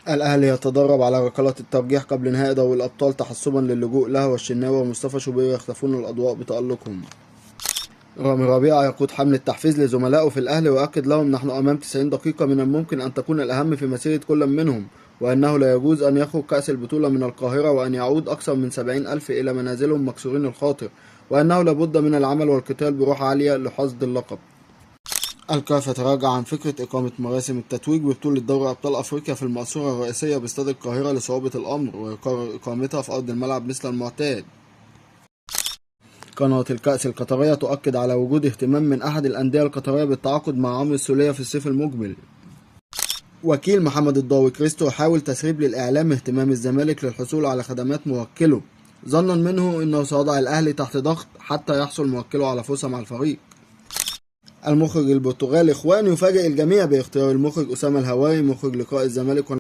الأهلي يتدرب على ركلات الترجيح قبل نهائي دوري الأبطال تحسبا للجوء له، والشناوي ومصطفى شوبير يخطفون الأضواء بتألقهم. رامي ربيعة يقود حملة تحفيز لزملائه في الأهلي ويؤكد لهم: نحن أمام 90 دقيقة من الممكن أن تكون الأهم في مسيرة كل منهم، وأنه لا يجوز أن يخرج كأس البطولة من القاهرة وأن يعود أكثر من 70 ألف إلى منازلهم مكسورين الخاطر، وأنه لابد من العمل والقتال بروح عالية لحصد اللقب. الكاف يتراجع عن فكرة إقامة مراسم التتويج ببطولة دوري أبطال أفريقيا في المقصورة الرئيسية باستاد القاهرة لصعوبة الأمر، ويقرر إقامتها في أرض الملعب مثل المعتاد. قناة الكأس القطرية تؤكد على وجود اهتمام من أحد الأندية القطرية بالتعاقد مع عمرو السولية في الصيف المقبل. وكيل محمد الضاوي كريستو يحاول تسريب للإعلام اهتمام الزمالك للحصول على خدمات موكله، ظنا منه أنه سيضع الأهلي تحت ضغط حتى يحصل موكله على فرصة مع الفريق. المخرج البرتغالي خوان يفاجئ الجميع باختيار المخرج أسامة الهواري مخرج لقاء الزمالك